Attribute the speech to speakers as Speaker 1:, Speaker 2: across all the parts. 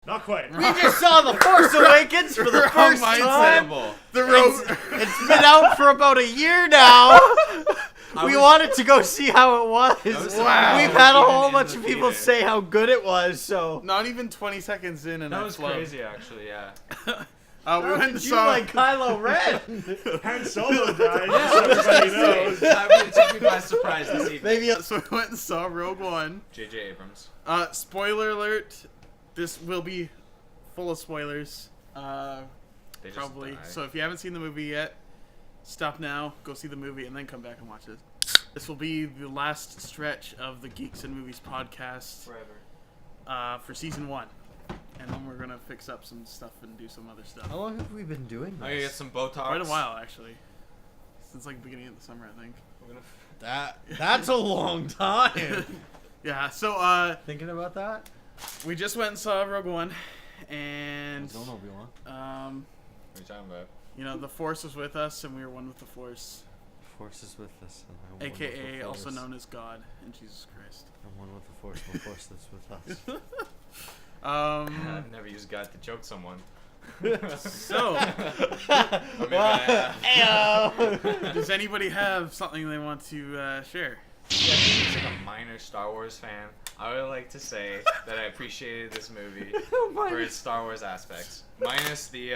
Speaker 1: Not quite.
Speaker 2: We just saw The Force Awakens for the first time. It's been out for about a year now. We wanted to go see how it was.
Speaker 3: Wow.
Speaker 2: We've had a whole bunch of people say how good it was, so...
Speaker 3: Not even 20 seconds in and
Speaker 4: that was crazy, actually, yeah.
Speaker 3: We went and
Speaker 2: you
Speaker 3: saw...
Speaker 2: like Kylo Ren?
Speaker 1: Han Solo died, just everybody knows.
Speaker 4: That really took me by surprise this evening.
Speaker 2: Maybe
Speaker 3: So we went and saw Rogue One.
Speaker 4: J.J. Abrams.
Speaker 3: Spoiler alert. This will be full of spoilers.
Speaker 4: They just
Speaker 3: Probably.
Speaker 4: die.
Speaker 3: So if you haven't seen the movie yet, stop now, go see the movie, and then come back and watch it. This will be the last stretch of the Geeks and Movies podcast
Speaker 4: Forever.
Speaker 3: for season 1. And then we're going to fix up some stuff and do some other stuff.
Speaker 2: How long have we been doing
Speaker 4: I'm gonna get some Botox.
Speaker 3: Quite a while, actually. Since like the beginning of the summer, I think.
Speaker 4: We're gonna
Speaker 2: That's a long time.
Speaker 3: Yeah, so
Speaker 2: Thinking about that?
Speaker 3: we just went and saw Rogue One, and
Speaker 2: Don't Obi-Wan.
Speaker 4: What are you talking about?
Speaker 3: you know, the Force was with us, and we were one with the Force,
Speaker 2: Force is with us. And I'm one with
Speaker 3: aka
Speaker 2: the
Speaker 3: also
Speaker 2: Force.
Speaker 3: known as God and Jesus Christ.
Speaker 2: I'm one with the Force. The Force that's with us.
Speaker 4: I've never used God to choke someone.
Speaker 3: So,
Speaker 4: I mean,
Speaker 2: Ayo.
Speaker 3: does anybody have something they want to share?
Speaker 4: Yeah, being like a minor Star Wars fan, I would like to say that I appreciated this movie for its Star Wars aspects, minus the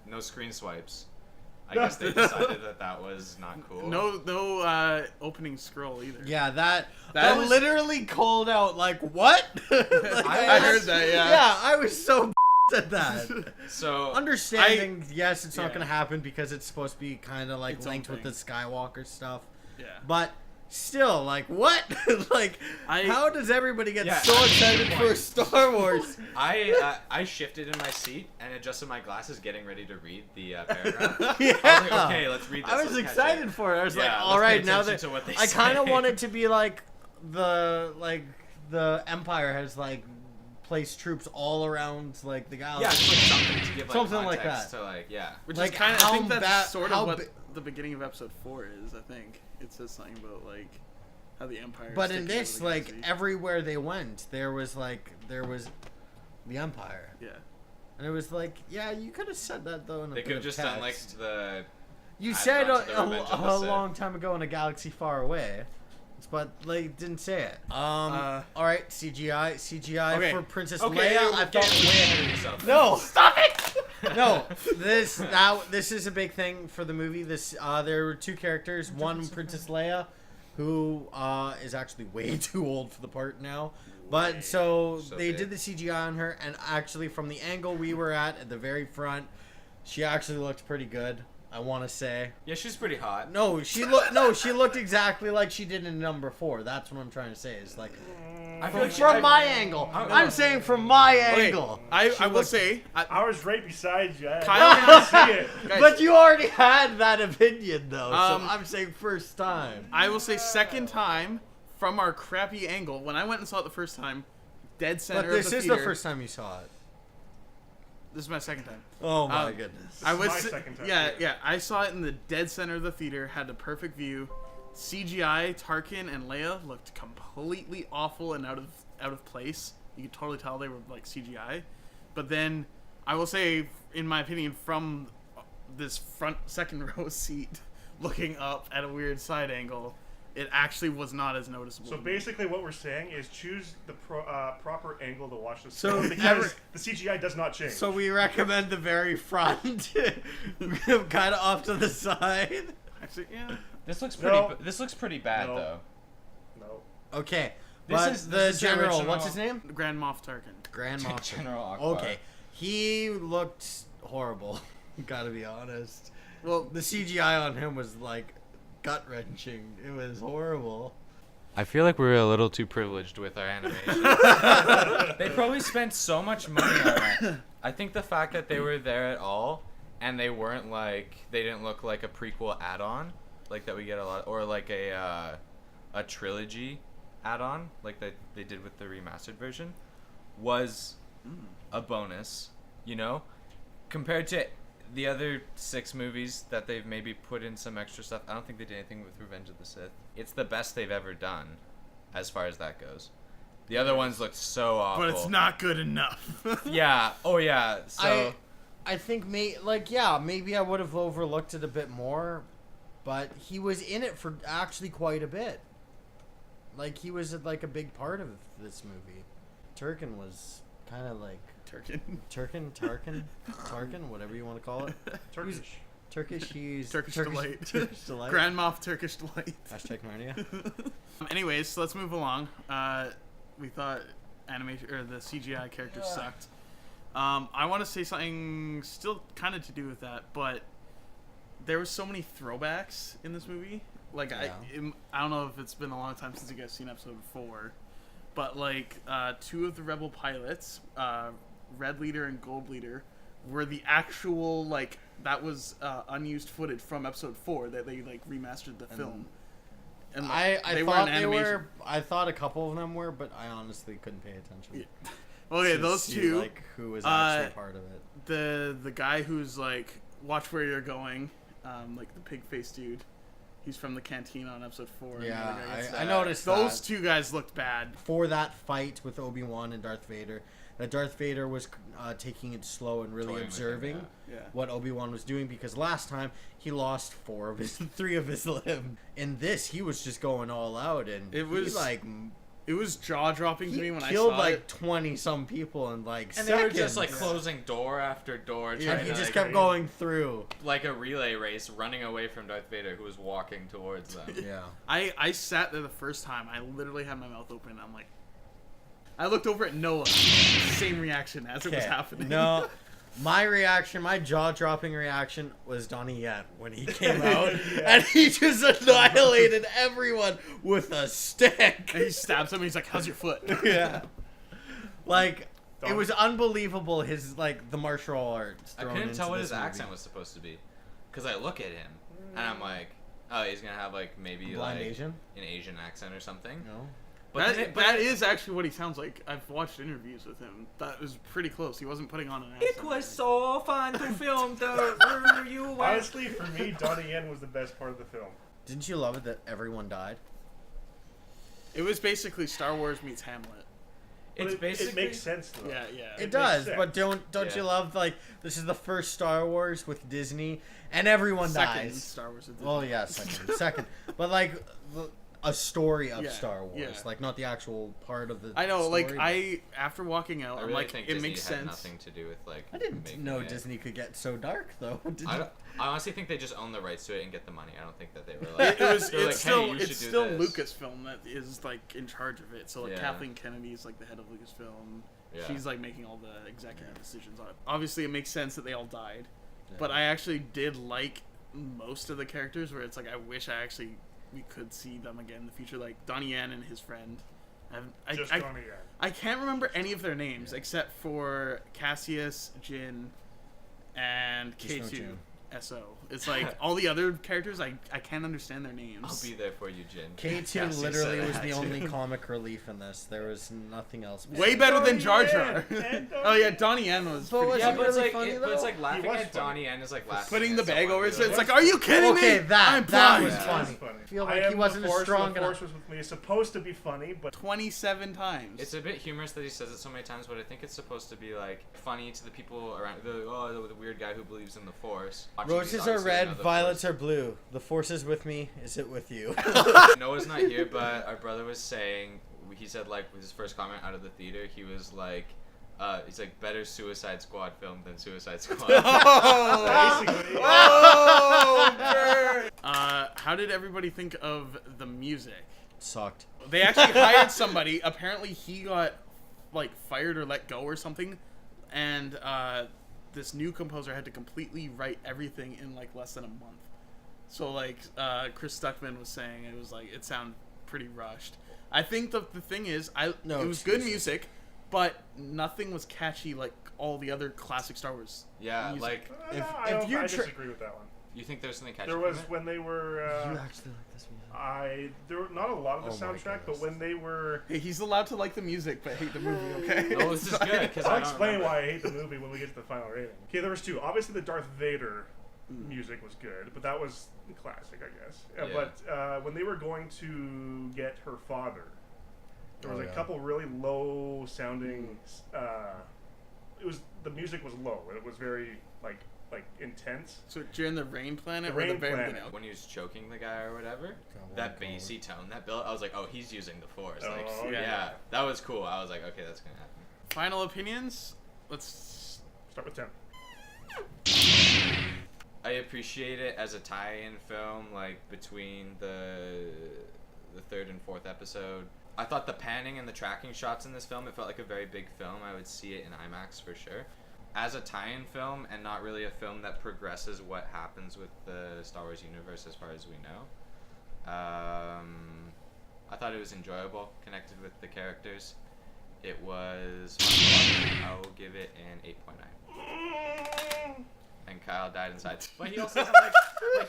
Speaker 4: no screen swipes. I guess they decided that was not cool.
Speaker 3: No opening scroll either.
Speaker 2: Yeah, that
Speaker 3: was-
Speaker 2: literally called out like what? Like,
Speaker 3: I heard that. Yeah.
Speaker 2: Yeah, I was so at that.
Speaker 4: So
Speaker 2: Understanding, yes, it's not
Speaker 3: yeah.
Speaker 2: gonna happen because it's supposed to be kind of like
Speaker 3: Its own
Speaker 2: linked with the
Speaker 3: thing.
Speaker 2: Skywalker stuff,
Speaker 3: Yeah.
Speaker 2: but still, like what? Like, how does everybody get
Speaker 4: Yeah,
Speaker 2: so excited for Star Wars?
Speaker 4: I shifted in my seat and adjusted my glasses, getting ready to read the paragraph.
Speaker 2: Yeah.
Speaker 4: I was like, okay, let's read this.
Speaker 2: I was
Speaker 4: let's catch
Speaker 2: excited
Speaker 4: it.
Speaker 2: for it. I was like,
Speaker 4: Yeah,
Speaker 2: all
Speaker 4: let's
Speaker 2: right,
Speaker 4: pay
Speaker 2: now
Speaker 4: attention
Speaker 2: that
Speaker 4: to what they
Speaker 2: I kind of
Speaker 4: say.
Speaker 2: want it to be like the Empire has like placed troops all around like the galaxy.
Speaker 4: Yeah, just like something to give like
Speaker 2: Something like
Speaker 4: context
Speaker 2: that.
Speaker 4: to like
Speaker 3: Which
Speaker 2: Like,
Speaker 3: is kind of, I think
Speaker 2: how
Speaker 3: that's sort
Speaker 2: how
Speaker 3: of what
Speaker 2: bi-
Speaker 3: the beginning of episode 4 is. I think it says something about like how the Empire.
Speaker 2: But
Speaker 3: is
Speaker 2: in
Speaker 3: taking
Speaker 2: this,
Speaker 3: over the
Speaker 2: like
Speaker 3: galaxy.
Speaker 2: everywhere they went, there was the Empire,
Speaker 3: Yeah.
Speaker 2: and it was like, yeah, you could have said that though. In a
Speaker 4: They
Speaker 2: bit
Speaker 4: could have
Speaker 2: of
Speaker 4: just done like
Speaker 2: text.
Speaker 4: the.
Speaker 2: You
Speaker 4: add
Speaker 2: said
Speaker 4: on to the Revenge of the
Speaker 2: a
Speaker 4: Sith.
Speaker 2: long time ago in a galaxy far away, but like didn't say it. All right, CGI
Speaker 3: Okay.
Speaker 2: for Princess
Speaker 4: Okay,
Speaker 2: Leia.
Speaker 4: I
Speaker 2: I
Speaker 4: thought
Speaker 2: thought
Speaker 4: way ahead of yourself.
Speaker 2: no, stop it. No, this is a big thing for the movie. There were two characters. One, Princess Leia, who is actually way too old for the part now. But so they
Speaker 4: big.
Speaker 2: did the CGI on her, and actually from the angle we were at the very front, she actually looked pretty good. I want to say.
Speaker 4: Yeah, she's pretty hot.
Speaker 2: No, she looked exactly like she did in number 4. That's what I'm trying to say. Is like
Speaker 4: I feel like
Speaker 2: from my angle. I'm saying from my
Speaker 3: Okay,
Speaker 2: angle.
Speaker 3: I
Speaker 2: She
Speaker 3: will
Speaker 2: looked-
Speaker 3: say,
Speaker 1: I was right beside you.
Speaker 3: Kyle-
Speaker 1: I didn't see it.
Speaker 3: guys,
Speaker 2: But you already had that opinion, though.
Speaker 3: Um,
Speaker 2: So I'm saying first time.
Speaker 3: I will say second time from our crappy angle. When I went and saw it the first time, dead center
Speaker 2: But
Speaker 3: of
Speaker 2: this
Speaker 3: the
Speaker 2: is
Speaker 3: theater.
Speaker 2: the first time you saw it.
Speaker 3: This is my second time.
Speaker 2: Oh my
Speaker 3: Um,
Speaker 2: goodness.
Speaker 3: I was
Speaker 1: my second time,
Speaker 3: yeah,
Speaker 1: too.
Speaker 3: yeah. I saw it in the dead center of the theater. Had the perfect view. CGI Tarkin and Leia looked completely awful and out of place. You could totally tell they were like CGI. But then I will say, in my opinion, from this front second row seat, looking up at a weird side angle, it actually was not as noticeable.
Speaker 1: So basically, what we're saying is choose the proper angle to watch this
Speaker 2: So
Speaker 1: film because the CGI does not change.
Speaker 2: So we recommend the very front, kind of off to the side.
Speaker 3: actually, yeah.
Speaker 4: This looks
Speaker 1: No.
Speaker 4: pretty. This looks pretty bad
Speaker 1: No.
Speaker 4: though.
Speaker 1: no.
Speaker 2: Okay,
Speaker 4: This
Speaker 2: but
Speaker 4: is-
Speaker 2: the
Speaker 4: this is the
Speaker 2: general,
Speaker 4: original-
Speaker 2: what's his name?
Speaker 3: Grand Moff Tarkin.
Speaker 2: Grand Moff.
Speaker 4: General Akbar.
Speaker 2: Okay, he looked horrible. Gotta be honest.
Speaker 3: Well,
Speaker 2: The CGI on him was like gut wrenching. It was horrible.
Speaker 4: I feel like we're a little too privileged with our animation. They probably spent so much money on that. I think the fact that they were there at all and they weren't like they didn't look like a prequel add-on like that we get a lot or like a trilogy add-on like that they did with the remastered version was a bonus, you know, compared to the other 6 movies that they've maybe put in some extra stuff. I don't think they did anything with Revenge of the Sith. It's the best they've ever done, as far as that goes. The other ones looked so awful.
Speaker 3: But it's not good enough.
Speaker 4: Yeah. Oh yeah. So
Speaker 2: I think maybe I would have overlooked it a bit more, but he was in it for actually quite a bit. Like he was like a big part of this movie. Tarkin was kind of like Tarkin, whatever you want to call it.
Speaker 1: Turkish.
Speaker 2: He's
Speaker 3: Turkish delight.
Speaker 2: Turkish delight.
Speaker 3: Grand Moff Turkish delight.
Speaker 2: Hashtag Narnia.
Speaker 3: Anyways, so let's move along. We thought animation or the CGI characters sucked. I want to say something still kind of to do with that, but there were so many throwbacks in this movie. Like I don't know if it's been a long time since you guys seen episode 4, but like 2 of the Rebel pilots, Red Leader and Gold Leader, were the actual like that was unused footage from episode 4 that they like remastered the film. And
Speaker 2: I
Speaker 3: they
Speaker 2: thought
Speaker 3: were in
Speaker 2: they
Speaker 3: animation.
Speaker 2: were. I thought a couple of them were, but I honestly couldn't pay attention.
Speaker 3: Yeah. Okay,
Speaker 2: to
Speaker 3: those
Speaker 2: see,
Speaker 3: 2.
Speaker 2: like who was actually part of it.
Speaker 3: The guy who's like, watch where you're going, like the pig faced dude. He's from the canteen on episode 4.
Speaker 2: Yeah,
Speaker 3: and the other guy gets
Speaker 2: I
Speaker 3: that.
Speaker 2: noticed
Speaker 3: those
Speaker 2: that.
Speaker 3: 2 guys looked bad.
Speaker 2: For that fight with Obi-Wan and Darth Vader, that Darth Vader was taking it slow and really
Speaker 4: Toying with
Speaker 2: observing
Speaker 4: him,
Speaker 3: Yeah.
Speaker 2: what Obi-Wan was doing, because last time he lost 3 of his limbs. In this, he was just going all out, and
Speaker 3: It was
Speaker 2: he, like
Speaker 3: It was jaw dropping to
Speaker 2: he
Speaker 3: me when I
Speaker 2: killed
Speaker 3: saw
Speaker 2: like
Speaker 3: it.
Speaker 2: 20 some people in like
Speaker 4: and
Speaker 2: seconds.
Speaker 4: they were just like closing door after door,
Speaker 2: Yeah,
Speaker 4: trying
Speaker 2: he
Speaker 4: to
Speaker 2: just
Speaker 4: like,
Speaker 2: kept going through.
Speaker 4: like a relay race, running away from Darth Vader, who was walking towards them.
Speaker 2: Yeah.
Speaker 3: I sat there the first time. I literally had my mouth open. I'm like, I looked over at Noah. Same reaction as it was happening.
Speaker 2: No, my reaction, my jaw-dropping reaction was Donnie Yen when he came out, and he just annihilated everyone with a stick.
Speaker 3: And he stabs him. And he's like, "How's your foot?"
Speaker 2: Yeah. Like, it was unbelievable, his, like, the martial arts
Speaker 4: I
Speaker 2: thrown
Speaker 4: couldn't
Speaker 2: into
Speaker 4: tell what
Speaker 2: this
Speaker 4: his
Speaker 2: movie.
Speaker 4: accent was supposed to be, because I look at him and I'm like, oh, he's gonna have like maybe
Speaker 2: Blind
Speaker 4: like
Speaker 2: Asian?
Speaker 4: an Asian accent or something.
Speaker 2: No.
Speaker 4: But
Speaker 3: That is actually what he sounds like. I've watched interviews with him. That was pretty close. He wasn't putting on an accent.
Speaker 4: so fun to film you.
Speaker 1: Honestly, for me, Donnie Yen was the best part of the film.
Speaker 2: Didn't you love it that everyone died?
Speaker 3: It was basically Star Wars meets Hamlet.
Speaker 1: But
Speaker 4: It's basically
Speaker 1: it makes sense though.
Speaker 3: Yeah.
Speaker 2: It does,
Speaker 1: sense.
Speaker 2: but don't
Speaker 4: Yeah.
Speaker 2: you love, like, this is the first Star Wars with Disney, and everyone
Speaker 3: Second
Speaker 2: dies.
Speaker 3: Star Wars.
Speaker 2: Well, yeah, second. But, like, a story of
Speaker 3: Yeah,
Speaker 2: Star Wars,
Speaker 3: yeah.
Speaker 2: like, not the actual part of the
Speaker 3: I know. Like
Speaker 2: story.
Speaker 3: after walking out,
Speaker 4: I
Speaker 3: I'm
Speaker 4: really
Speaker 3: like,
Speaker 4: think
Speaker 3: it
Speaker 4: Disney
Speaker 3: makes
Speaker 4: had
Speaker 3: sense.
Speaker 4: nothing to do with like.
Speaker 2: I didn't
Speaker 4: making
Speaker 2: know
Speaker 4: it.
Speaker 2: Disney could get so dark, though. Did
Speaker 4: I,
Speaker 2: you?
Speaker 4: don't, I honestly think they just own the rights to it and get the money. I don't think that they were like.
Speaker 3: It's
Speaker 4: they were like,
Speaker 3: still
Speaker 4: hey, you should
Speaker 3: it's
Speaker 4: do
Speaker 3: still
Speaker 4: this.
Speaker 3: Lucasfilm that is like in charge of it. So like
Speaker 4: Yeah.
Speaker 3: Kathleen Kennedy is like the head of Lucasfilm.
Speaker 4: Yeah.
Speaker 3: She's like making all the executive decisions on it. Obviously, it makes sense that they all died,
Speaker 2: Yeah.
Speaker 3: but I actually did like most of the characters. Where it's like I wish we could see them again in the future, like Donnie Yen and his friend.
Speaker 1: Just
Speaker 3: I
Speaker 1: Donnie Yen.
Speaker 3: I can't remember any of their names except for Cassius, Jin, and
Speaker 2: Just no
Speaker 3: K2
Speaker 2: Jin.
Speaker 3: SO. It's like all the other characters I can't understand their names.
Speaker 4: I'll be there for you, Jin.
Speaker 2: K2
Speaker 4: Cassie
Speaker 2: literally
Speaker 4: said
Speaker 2: was
Speaker 4: I
Speaker 2: the
Speaker 4: had
Speaker 2: only
Speaker 4: to.
Speaker 2: comic relief in this. There was nothing else.
Speaker 3: Way better than Jar
Speaker 1: Donnie
Speaker 3: Jar.
Speaker 1: Yen. And
Speaker 3: Oh
Speaker 1: Donnie
Speaker 3: yeah,
Speaker 1: Yen.
Speaker 3: Donnie Yen was
Speaker 2: But
Speaker 3: pretty
Speaker 2: was
Speaker 4: Yeah,
Speaker 2: he
Speaker 4: but it's
Speaker 2: really
Speaker 4: like
Speaker 2: funny,
Speaker 4: but it's
Speaker 2: though?
Speaker 4: like laughing
Speaker 1: was
Speaker 4: at
Speaker 1: funny.
Speaker 4: Donnie Yen is like laughing
Speaker 3: putting
Speaker 4: at
Speaker 3: the bag
Speaker 4: someone
Speaker 3: over his
Speaker 4: who,
Speaker 3: head. It's
Speaker 4: like-
Speaker 3: like, are you kidding
Speaker 2: Okay,
Speaker 3: me?
Speaker 2: that
Speaker 3: I'm
Speaker 2: was
Speaker 3: blind.
Speaker 1: It was
Speaker 2: funny.
Speaker 1: funny.
Speaker 2: I feel like
Speaker 1: I
Speaker 2: he
Speaker 1: am
Speaker 2: wasn't
Speaker 1: the force,
Speaker 2: strong
Speaker 1: the force
Speaker 2: enough.
Speaker 1: was with me. It's supposed to be funny, but
Speaker 3: 27 times.
Speaker 4: It's a bit humorous that he says it so many times, but I think it's supposed to be like funny to the people around. The weird guy who believes in the Force. Watching
Speaker 2: Roses
Speaker 4: these
Speaker 2: are
Speaker 4: obviously
Speaker 2: red,
Speaker 4: another
Speaker 2: violets
Speaker 4: Force.
Speaker 2: are blue. The force is with me. Is it with you?
Speaker 4: Noah's not here, but our brother was saying, he said like with his first comment out of the theater, he was like, he's like, better Suicide Squad film than Suicide Squad.
Speaker 1: basically,
Speaker 3: Oh, burn. How did everybody think of the music?
Speaker 2: Sucked.
Speaker 3: They actually hired somebody. Apparently, he got like fired or let go or something, and this new composer had to completely write everything in like less than a month. So like Chris Stuckman was saying, it was like it sounded pretty rushed. I think the thing is,
Speaker 2: No
Speaker 3: it was good
Speaker 2: excuses.
Speaker 3: music, but nothing was catchy like all the other classic Star Wars.
Speaker 4: Yeah,
Speaker 3: music.
Speaker 4: like
Speaker 1: I disagree with that one.
Speaker 4: you think there's something catchy?
Speaker 1: There was
Speaker 4: from it?
Speaker 1: when they were.
Speaker 2: You actually like this music?
Speaker 1: There were not a lot of the
Speaker 2: Oh my
Speaker 1: soundtrack, but
Speaker 2: goodness.
Speaker 1: when they were.
Speaker 3: Hey, he's allowed to like the music, but hate the movie. Okay.
Speaker 4: No, this is good because
Speaker 1: I'll explain why I hate the movie when we get to the final rating. Okay, there was 2. Obviously, the Darth Vader music was good, but that was classic, I guess.
Speaker 4: Yeah.
Speaker 1: But when they were going to get her father, There was a couple really low sounding. The music was low. It was very like intense.
Speaker 3: So during the Rain Planet
Speaker 1: The
Speaker 3: or the
Speaker 1: Rain
Speaker 3: very
Speaker 1: Planet.
Speaker 3: beginning?
Speaker 4: When he was choking the guy or whatever, that bassy tone that built, I was like, oh, he's using the force. Like,
Speaker 1: Oh,
Speaker 4: yeah, that was cool. I was like, okay, that's gonna happen.
Speaker 3: Final opinions? Let's
Speaker 1: Start with 10.
Speaker 4: I appreciate it as a tie-in film, like between the third and fourth episode. I thought the panning and the tracking shots in this film, it felt like a very big film. I would see it in IMAX for sure. As a tie-in film and not really a film that progresses what happens with the Star Wars universe as far as we know. I thought it was enjoyable, connected with the characters. It was fun to watch. I will give it an 8.9. And Kyle died inside. But he also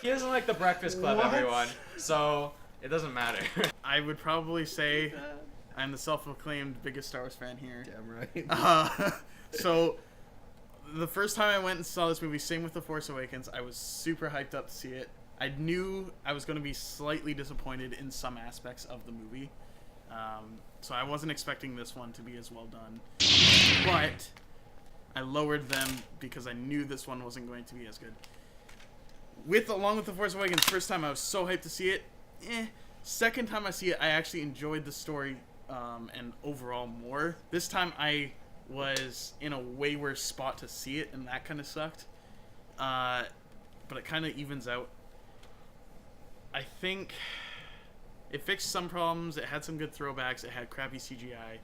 Speaker 4: doesn't like the Breakfast Club,
Speaker 2: What?
Speaker 4: everyone. So it doesn't matter.
Speaker 3: I would probably say I'm the self-proclaimed biggest Star Wars fan here.
Speaker 2: Damn right.
Speaker 3: So the first time I went and saw this movie, same with The Force Awakens, I was super hyped up to see it. I knew I was going to be slightly disappointed in some aspects of the movie. So I wasn't expecting this one to be as well done. But I lowered them because I knew this one wasn't going to be as good. Along with The Force Awakens, first time I was so hyped to see it. Second time I see it, I actually enjoyed the story and overall more. This time I was in a way worse spot to see it, and that kind of sucked. But it kind of evens out. I think it fixed some problems. It had some good throwbacks. It had crappy CGI.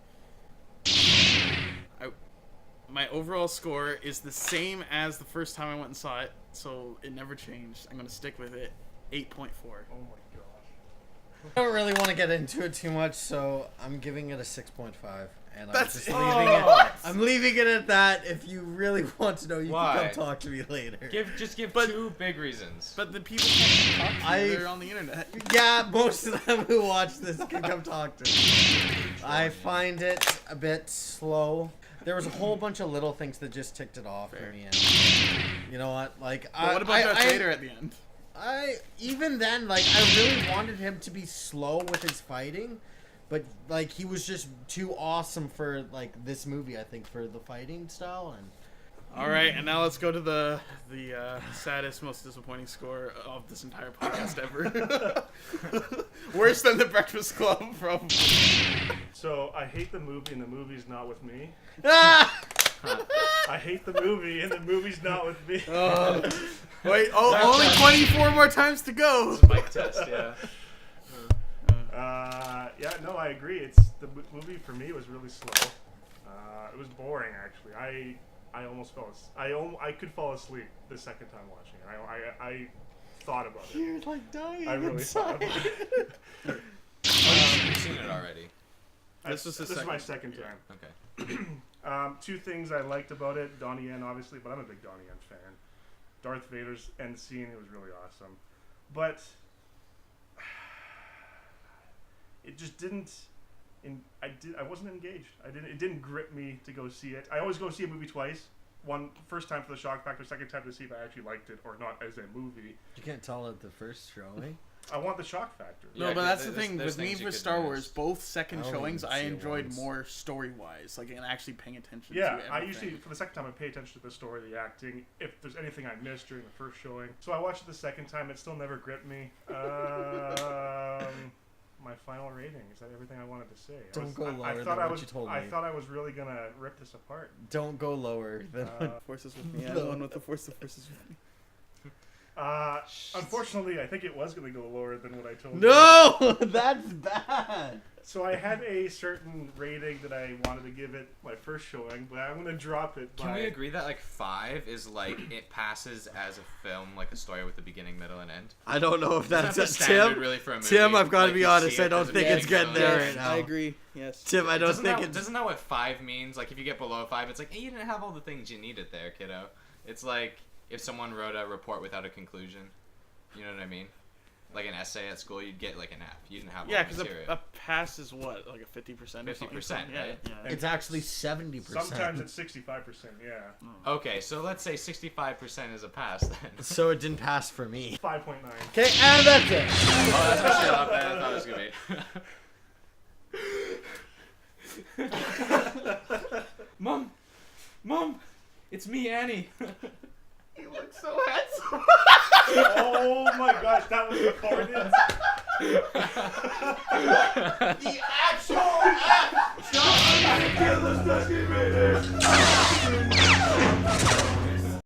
Speaker 3: My overall score is the same as the first time I went and saw it, so it never changed. I'm going to stick with it. 8.4.
Speaker 1: Oh my gosh.
Speaker 2: I don't really want to get into it too much, so I'm giving it a 6.5. And
Speaker 3: That's
Speaker 2: I'm just
Speaker 3: it.
Speaker 2: leaving it.
Speaker 4: Oh.
Speaker 2: I'm leaving it at that. If you really want to know, you
Speaker 4: Why?
Speaker 2: can come talk to me later.
Speaker 4: Just give
Speaker 3: But-
Speaker 4: two big reasons.
Speaker 3: But the people can't talk to you.
Speaker 2: I-
Speaker 3: They're on the internet.
Speaker 2: Yeah, most of them who watch this can come talk to me. I find it a bit slow. There was a whole bunch of little things that just ticked it off
Speaker 3: Fair.
Speaker 2: for me. And you know what? Like,
Speaker 3: But what about Darth Vader at the end?
Speaker 2: even then, like, I really wanted him to be slow with his fighting, but like he was just too awesome for like this movie. I think for the fighting style and.
Speaker 3: All right, and now let's go to the saddest, most disappointing score of this entire podcast ever. Worse than The Breakfast Club, probably.
Speaker 1: So I hate the movie, and the movie's not with me.
Speaker 2: Ah!
Speaker 1: I hate the movie, and the movie's not with me.
Speaker 3: Wait, only 24 more times to go.
Speaker 4: Mic test, yeah.
Speaker 1: Yeah, no, I agree. The movie for me was really slow. It was boring, actually. I almost fell. I could fall asleep the second time watching it. I thought about it.
Speaker 2: You're like dying
Speaker 1: I really thought
Speaker 2: inside.
Speaker 1: about it.
Speaker 4: You've seen it already.
Speaker 3: This was the
Speaker 1: This is my
Speaker 3: second-
Speaker 1: second time.
Speaker 4: Okay.
Speaker 1: Two things I liked about it: Donnie Yen, obviously, but I'm a big Donnie Yen fan. Darth Vader's end scene, it was really awesome, but it just didn't. I wasn't engaged. It didn't grip me to go see it. I always go see a movie twice. First time for the shock factor, second time to see if I actually liked it or not as a movie.
Speaker 2: You can't tell at the first showing.
Speaker 1: I want the shock factor.
Speaker 3: No,
Speaker 4: Yeah,
Speaker 3: but that's the
Speaker 4: there's-
Speaker 3: thing.
Speaker 4: there's
Speaker 3: With me
Speaker 4: things you
Speaker 3: for
Speaker 4: could
Speaker 3: Star
Speaker 4: miss.
Speaker 3: Wars, both second
Speaker 2: I don't
Speaker 3: showings,
Speaker 2: even
Speaker 3: I
Speaker 2: see it
Speaker 3: enjoyed
Speaker 2: once.
Speaker 3: more story-wise, like, and actually paying attention to
Speaker 1: Yeah,
Speaker 3: everything.
Speaker 1: I usually, for the second time, I pay attention to the story, the acting, if there's anything I missed during the first showing. So I watched it the second time, it still never gripped me. My final rating, is that everything I wanted to say?
Speaker 2: Don't go lower than
Speaker 1: thought I
Speaker 2: what
Speaker 1: was,
Speaker 2: you told
Speaker 1: I
Speaker 2: me.
Speaker 1: thought I was really going to rip this apart.
Speaker 2: Don't go lower than.
Speaker 3: Force is with me. I'm
Speaker 2: No.
Speaker 3: the one with the Force. The Force is with me.
Speaker 1: Unfortunately, I think it was going to go lower than what I told you.
Speaker 2: No, that's bad.
Speaker 1: So I had a certain rating that I wanted to give it my first showing, but I'm going to drop it by...
Speaker 4: Can we agree that like 5 is like it passes as a film, like a story with a beginning, middle, and end?
Speaker 2: I don't know if that's
Speaker 4: the standard
Speaker 2: Tim.
Speaker 4: really for a movie.
Speaker 2: Tim, I've got to
Speaker 4: Like,
Speaker 2: be
Speaker 4: you
Speaker 2: honest.
Speaker 4: see
Speaker 2: I
Speaker 4: it,
Speaker 2: don't
Speaker 4: there's a
Speaker 2: think it's
Speaker 4: beginning,
Speaker 2: getting
Speaker 4: middle,
Speaker 2: there
Speaker 4: and
Speaker 2: right
Speaker 4: end.
Speaker 2: now.
Speaker 3: I agree. Yes.
Speaker 2: Tim, I don't
Speaker 4: Doesn't
Speaker 2: think
Speaker 4: that,
Speaker 2: it's.
Speaker 4: doesn't that what 5 means? Like if you get below 5, it's like, hey, you didn't have all the things you needed there, kiddo. It's like if someone wrote a report without a conclusion. You know what I mean? Like an essay at school, you'd get like an F. You didn't have
Speaker 3: Yeah,
Speaker 4: all the
Speaker 3: because
Speaker 4: material.
Speaker 3: a pass is what, like a 50%?
Speaker 4: 50%, right?
Speaker 3: Yeah.
Speaker 2: It's actually 70%.
Speaker 1: Sometimes it's 65%, yeah.
Speaker 4: Okay, so let's say 65% is a pass then.
Speaker 2: So it didn't pass for me.
Speaker 1: 5.9.
Speaker 2: Okay, and that's it.
Speaker 4: Oh, that's actually a lot better than I thought it was gonna be. Mom, it's me, Annie.
Speaker 3: You look so handsome.
Speaker 1: Oh my gosh, that was recorded.
Speaker 3: The actual act.